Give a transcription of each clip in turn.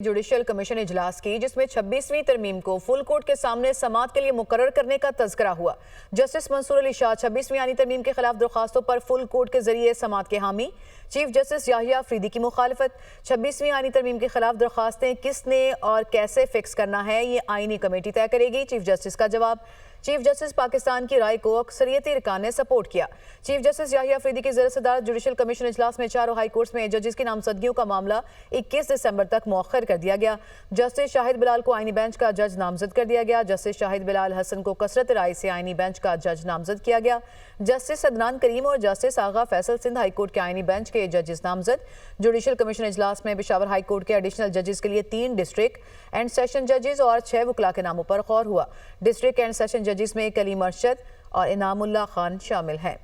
Judicial commission इजलास की जिसमें 26वीं तरमीम को फुल कोर्ट के सामने समाअत के लिए मुकर्रर करने का तज़किरा हुआ। जस्टिस मंसूर अली शाह 26वीं आईनी तरमीम के खिलाफ दरख्वास्तों पर फुल कोर्ट के जरिए समाअत के हामी। चीफ जस्टिस याहिया अफरीदी की मुखालफत। 26वीं आईनी तरमीम के खिलाफ दरख्वास्तें किसने और कैसे फिक्स करना है ये आईनी कमेटी तय करेगी। चीफ जस्टिस का जवाब। चीफ जस्टिस पाकिस्तान की राय को अक्सरियती इरकान ने सपोर्ट किया। चीफ जस्टिस याहिया अफरीदी की ज़र सदारत जुडिशल कमीशन इजलास में चारों हाई कोर्ट्स में जजेस की नामजदगियों का मामला 21 दिसंबर तक मौखर कर दिया गया। जस्टिस शाहिद बिलाल को आईनी बेंच का जज नामजद कर दिया गया। जस्टिस शाहिद बिलाल हसन को कसरत राय से आईनी बेंच का जज नामजद किया गया। जस्टिस अदनान करीम और जस्टिस आगा फैसल सिंध हाई कोर्ट के आईनी बेंच के जजेस नामजद। जुडिशल कमीशन इजलास में पेशावर हाई कोर्ट के एडिशनल जजेस के लिए 3 डिस्ट्रिक्ट एंड सेशन जजेस और 6 वकला के नामों पर गौर हुआ। डिस्ट्रिक्ट एंड सेशन जजेस में कलीम अरशद और इनामुल्लाह खान शामिल हैं।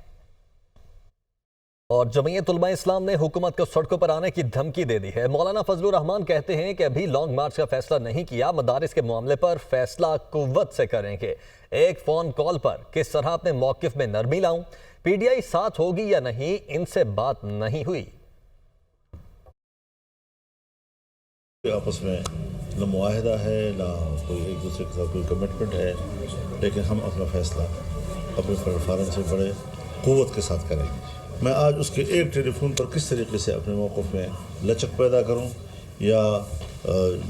और जमीयत उलमा इस्लाम ने हुकूमत को सड़कों पर आने की धमकी दे दी है। मौलाना फजलुर रहमान कहते हैं कि अभी लॉन्ग मार्च का फैसला नहीं किया, मदारिस के मामले पर फैसला कुव्वत से करेंगे। एक फोन कॉल पर किस तरह अपने मौकिफ में नरमी लाऊं, पीडीआई साथ होगी या नहीं, इनसे बात नहीं हुई। आपस में न मुआहिदा है ना कोई एक दूसरे के साथ कोई कमिटमेंट है, लेकिन हम अपना फैसला अपने प्लेटफार्म से बड़े क़ुव्वत के साथ करेंगे। मैं आज उसके एक टेलीफोन पर किस तरीके से अपने मौक़िफ़ में लचक पैदा करूं या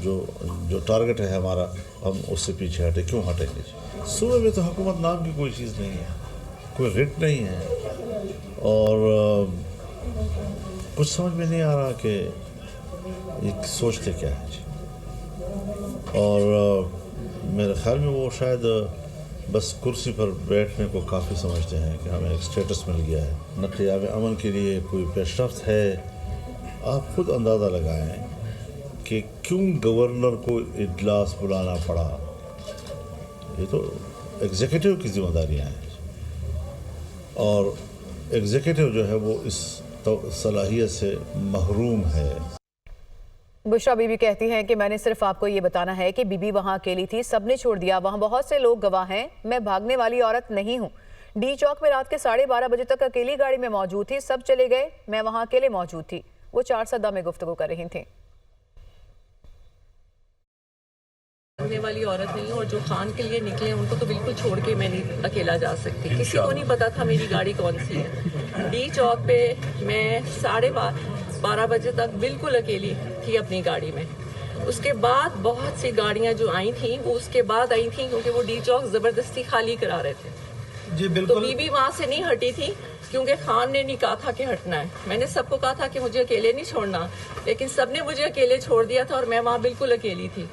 जो टारगेट है हमारा हम उससे पीछे हटे, क्यों हटेंगे। सूबे में तो हुकूमत नाम की कोई चीज़ नहीं है, कोई रिट नहीं है और कुछ समझ में नहीं आ रहा कि ये सोचते क्या है जी। और मेरे ख्याल में वो शायद बस कुर्सी पर बैठने को काफ़ी समझते हैं कि हमें एक स्टेटस मिल गया है, न क़ियाम अमन के लिए कोई पेशरफ्त है। आप खुद अंदाज़ा लगाएं कि क्यों गवर्नर को इजलास बुलाना पड़ा। ये तो एग्जीक्यूटिव की जिम्मेदारियां हैं और एग्जीक्यूटिव जो है वो इस सलाहियत से महरूम है। बुशरा बीबी कहती हैं कि मैंने सिर्फ आपको ये बताना है कि बीबी वहाँ अकेली थी, सबने छोड़ दिया, वहाँ बहुत से लोग गवाह हैं, मैं भागने वाली औरत नहीं हूँ। डी चौक में रात के 12:30 बजे तक अकेली गाड़ी में मौजूद थी, सब चले गए, मैं वहाँ अकेले मौजूद थी। वो 4 सदा में गुफ्तगू कर रही थी। भागने वाली औरत नहीं, और जो खान के लिए निकले उनको तो बिल्कुल छोड़ के मैं नहीं अकेला जा सकती। किसी को नहीं पता था मेरी गाड़ी कौन सी है। डी चौक पे मैं 12:30 बजे तक बिल्कुल अकेली थी अपनी गाड़ी में। उसके बाद बहुत सी गाड़ियां जो आई थी वो उसके बाद आई थी, क्योंकि वो डी चौक ज़बरदस्ती खाली करा रहे थे जी। बिल्कुल। तो बीबी वहाँ से नहीं हटी थी क्योंकि खान ने नहीं कहा था कि हटना है। मैंने सबको कहा था कि मुझे अकेले नहीं छोड़ना, लेकिन सबने मुझे अकेले छोड़ दिया था और मैं वहाँ बिल्कुल अकेली थी।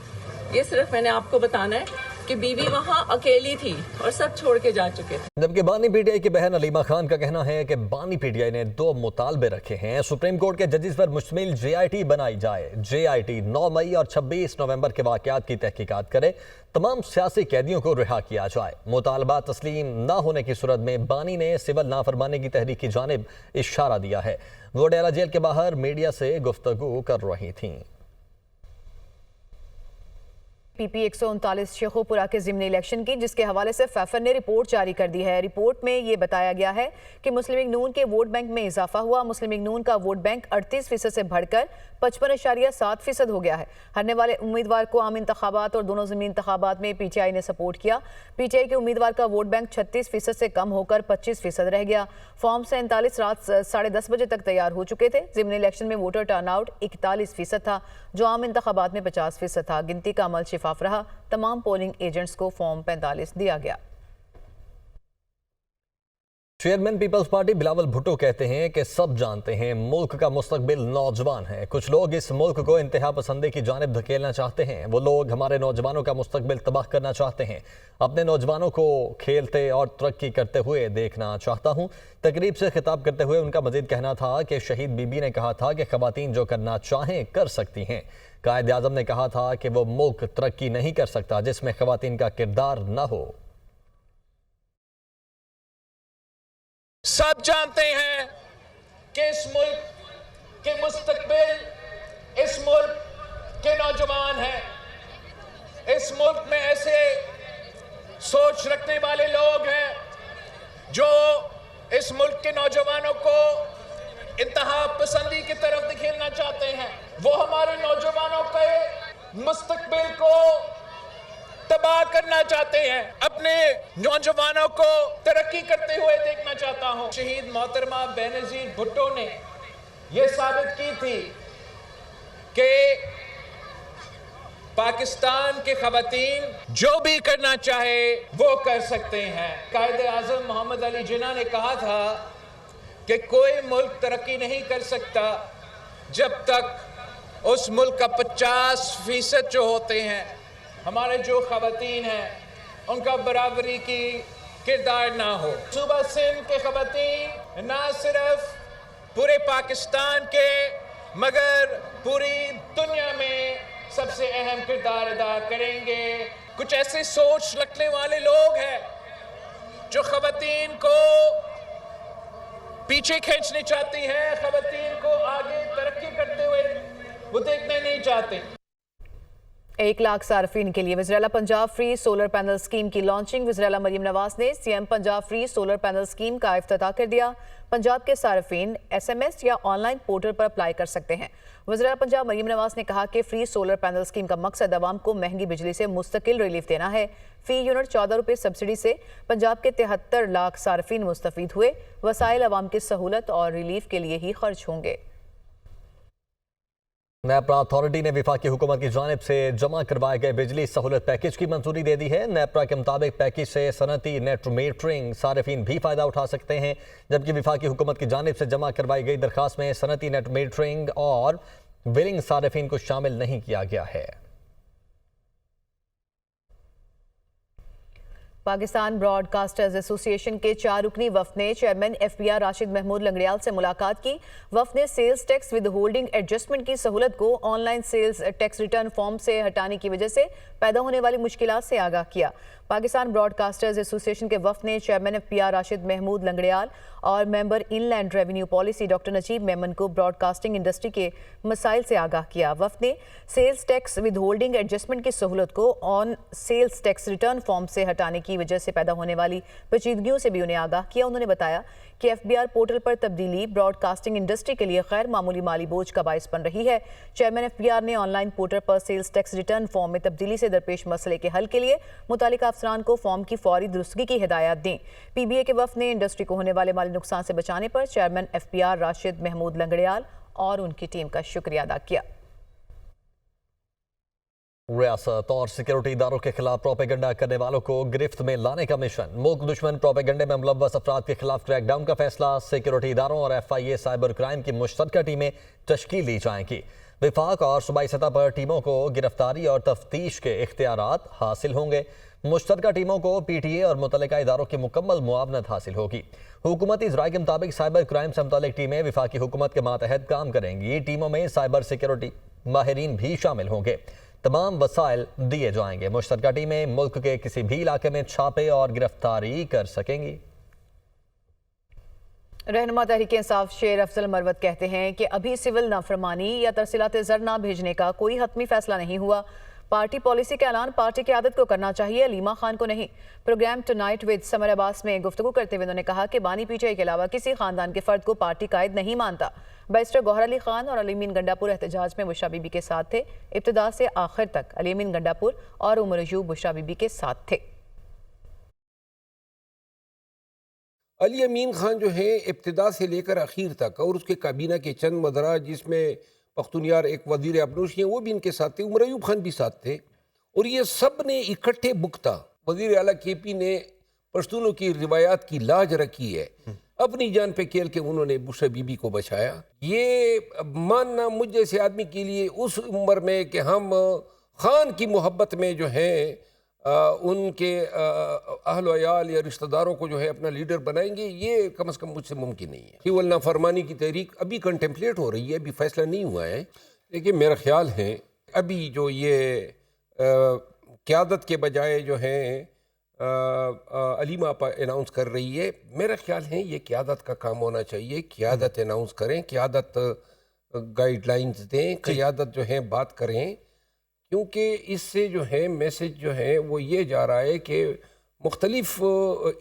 ये सिर्फ मैंने आपको बताना है कि बीबी वहाँ अकेली थी और सब छोड़ के जा चुके थे। जबकि बानी पीटीआई की बहन अलीमा खान का कहना है कि बानी पीटीआई ने 2 मुतालबे रखे हैं। सुप्रीम कोर्ट के जजेस पर मुश्तमिल JIT बनाई जाए। JIT 9 मई और 26 नवंबर के वाक़यात की तहकीकात करे, तमाम सियासी कैदियों को रिहा किया जाए। मुतालबा तस्लीम न होने की सूरत में बानी ने सिविल नाफरमानी की तहरीक की जानिब इशारा दिया है। वो डेरा जेल के बाहर मीडिया से गुफ्तगू कर रही थीं। PP 139 शेखोपुरा के ज़िमनी इलेक्शन की, जिसके हवाले से फैफन ने रिपोर्ट जारी कर दी है। रिपोर्ट में ये बताया गया है कि मुस्लिम लीग नून के वोट बैंक में इजाफा हुआ। मुस्लिम लीग नून का वोट बैंक 38% से बढ़कर 55.7% हो गया है। हारने वाले उम्मीदवार को आम इंतखाबात और दोनों ज़मीनी इंतखाबात में PTI ने सपोर्ट किया। PTI के उम्मीदवार का वोट बैंक 36% से कम होकर 25% रह गया। फॉर्म 47 रात 10:30 बजे तक तैयार हो चुके थे। ज़िमनी इलेक्शन में वोटर टर्नआउट 41% था, जो आम इंतखाबात में 50% था। गिनती का अमल शिफाफ रहा। तमाम पोलिंग एजेंट्स को फॉर्म 45 दिया गया। चेयरमैन पीपल्स पार्टी बिलावल भुट्टो कहते हैं कि सब जानते हैं मुल्क का मुस्तकबिल नौजवान है। कुछ लोग इस मुल्क को इंतहा पसंदी की जानिब धकेलना चाहते हैं। वो लोग हमारे नौजवानों का मुस्तकबिल तबाह करना चाहते हैं। अपने नौजवानों को खेलते और तरक्की करते हुए देखना चाहता हूँ। तकरीब से खिताब करते हुए उनका मजीद कहना था कि शहीद बीबी ने कहा था कि खवातीन जो करना चाहें कर सकती हैं। कायद आज़म ने कहा था कि वो मुल्क तरक्की नहीं कर सकता जिसमें खवातीन का किरदार न हो। सब जानते हैं कि इस मुल्क के मुस्तकबिल इस मुल्क के नौजवान हैं। इस मुल्क में ऐसे सोच रखने वाले लोग हैं जो इस मुल्क के नौजवानों को इंतहा पसंदी की तरफ धकेलना चाहते हैं। वो हमारे नौजवानों के मुस्तकबिल को तबाह करना चाहते हैं, अपने नौजवानों को तरक्की करते हुए देखना चाहता हूं। शहीद मोहतरमा बेनज़ीर भुट्टो ने यह साबित की थी कि पाकिस्तान के खवातीन जो भी करना चाहे वो कर सकते हैं। कायदे आज़म मोहम्मद अली जिन्ना ने कहा था कि कोई मुल्क तरक्की नहीं कर सकता जब तक उस मुल्क का 50% जो होते हैं, हमारे जो खवातीन हैं, उनका बराबरी की किरदार ना हो। सूबा सिंध के खवातीन ना सिर्फ पूरे पाकिस्तान के मगर पूरी दुनिया में सबसे अहम किरदार अदा करेंगे। कुछ ऐसे सोच रखने वाले लोग हैं जो खवातीन को पीछे खींचना चाहती हैं, खवातीन को आगे तरक्की करते हुए वो देखना नहीं चाहते। 1 लाख सार्फिन के लिए वज़ीर-ए-आला Punjab free solar panel scheme की लॉन्चिंग। वज़ीर-ए-आला मरियम नवाज ने CM Punjab free solar panel scheme का इफ्तिताह कर दिया। पंजाब के सार्फिन SMS या ऑनलाइन पोर्टल पर अप्लाई कर सकते हैं। वज़ीर-ए-आला पंजाब मरियम नवाज ने कहा कि फ्री सोलर पैनल स्कीम का मकसद अवाम को महंगी बिजली से मुस्तकिल रिलीफ देना है। फी यूनिट 14 रुपये सब्सिडी से पंजाब के 73 लाख सार्फिन मुस्तफीद हुए। वसाइल अवाम की सहूलत और रिलीफ के लिए ही खर्च होंगे। नेपरा अथॉरिटी ने वफाकी हुकूमत की जानिब से जमा करवाए गए बिजली सहूलत पैकेज की मंजूरी दे दी है। नेपरा के मुताबिक पैकेज से सनती नेट मीटरिंग सार्फिन भी फ़ायदा उठा सकते हैं, जबकि वफाकी हुकूमत की जानिब से जमा करवाई गई दरख्वास्त में सनती नेट मीटरिंग और बिलिंग सार्फिन को शामिल नहीं किया गया है। पाकिस्तान ब्रॉडकास्टर्स एसोसिएशन के 4 रुकनी वफ़द ने चेयरमैन FBR राशिद महमूद लंगड़ियाल से मुलाकात की। वफ़द ने sales tax withholding adjustment की सहूलत को online sales tax return form से हटाने की वजह से पैदा होने वाली मुश्किलात से आगाह किया। पाकिस्तान ब्रॉडकास्टर्स एसोसिएशन के वफ़द ने चेयरमैन FBR राशिद महमूद लंगड़ियाल और member inland revenue policy doctor Najeeb Memon को ब्रॉडकास्टिंग इंडस्ट्री के मसाइल से आगाह किया। वफ़द ने sales tax withholding adjustment की सहूलत को on sales tax return form से हटाने की वजह से पैदा होने वाली पेचीदगियों से भी उन्हें आगाह किया। उन्होंने बताया कि FBR पोर्टल पर तब्दीली ब्रॉडकास्टिंग इंडस्ट्री के लिए गैर मामूली माली बोझ का बाइस बन रही है। चेयरमैन FBR ने ऑनलाइन पोर्टल पर सेल्स टैक्स रिटर्न फॉर्म में तब्दीली से दरपेश मसले के हल के लिए मुतालिका अफसरान को फॉर्म की फौरी दुरुस्तगी की हिदायत दी। PBA के वफ़द ने इंडस्ट्री को होने वाले माली नुकसान से बचाने पर चेयरमैन FBR राशिद महमूद लंगड़ियाल और उनकी टीम का शुक्रिया अदा किया। रियासत और सिक्योरिटी इदारों के खिलाफ प्रोपेगेंडा करने वालों को गिरफ्त में लाने का मिशन। मुल्क दुश्मन प्रोपेगेंडे में मुलव्वस अफराद के खिलाफ क्रैकडाउन का फैसला। सिक्योरिटी इदारों और FIA साइबर क्राइम की मुश्तरका टीमें तश्कील दी जाएंगी। विफाक और सूबाई सतह पर टीमों को गिरफ्तारी और तफ्तीश के इख्तियारात हासिल होंगे। मुश्तरका टीमों को PTA और मुतल्लिका इदारों की मुकम्मल मुआवनत हासिल होगी। हुकूमती ज़राए के मुताबिक साइबर क्राइम से मुतल्लिक टीमें विफाकी हुकूमत के मातहत काम करेंगी। टीमों में साइबर सिक्योरिटी माहिरीन भी शामिल होंगे। तमाम वसाइल दिए जाएंगे। मुश्तरका टीमें मुल्क के किसी भी इलाके में छापे और गिरफ्तारी कर सकेंगी। रहनुमा तहरीक इंसाफ शेर अफजल मरवत कहते हैं कि अभी सिविल नाफरमानी या तरसीलात ज़र ना भेजने का कोई हतमी फैसला नहीं हुआ। पार्टी पॉलिसी का ऐलान पार्टी क़यादत को करना चाहिए, अलीमा खान को नहीं। Programme tonight with Samar Abbas में गुफ्तगू करते हुए उन्होंने कहा कि बानी PTI के अलावा किसी खानदान के फर्द को पार्टी कायद नहीं मानता। बैरिस्टर गौहर अली खान और अली अमीन गंडापुर एहतजाज में बुशरा बीबी के साथ थे। इब्तिदा से आखिर तक अली अमीन गंडापुर और उमर अयूब बुशरा बीबी के साथ थे। अली अमीन खान जो है इब्तिदा से लेकर आखिर तक, और उसके काबीना के चंद मदरा जिसमें पख्तूनियार एक वज़ीर अबनूशी हैं वो भी इनके साथ थे, उमर अयूब खान भी साथ थे, और ये सब ने इकट्ठे बुकता वज़ीर आला KP ने पश्तूनों की रिवायात की लाज रखी है। अपनी जान पे खेल के उन्होंने बुशरा बीबी को बचाया। ये मानना मुझ जैसे आदमी के लिए उस उम्र में कि हम खान की मोहब्बत में जो है उनके अहल वयाल या रिश्तेदारों को जो है अपना लीडर बनाएंगे, ये कम से कम मुझसे मुमकिन नहीं है। केवल नाफरमानी की तहरीक अभी कंटेम्पलेट हो रही है, अभी फैसला नहीं हुआ है। लेकिन मेरा ख्याल है अभी जो ये क़यादत के बजाय जो है अलीमा अनाउंस कर रही है, मेरा ख्याल है ये क़यादत का काम होना चाहिए। क़यादत अनाउंस करें, क़यादत गाइडलाइंस दें, क़यादत जो है बात करें, क्योंकि इससे जो है मैसेज जो है वो ये जा रहा है कि मुख्तलिफ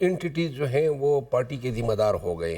एंटिटीज़ जो हैं वो पार्टी के ज़िम्मेदार हो गए।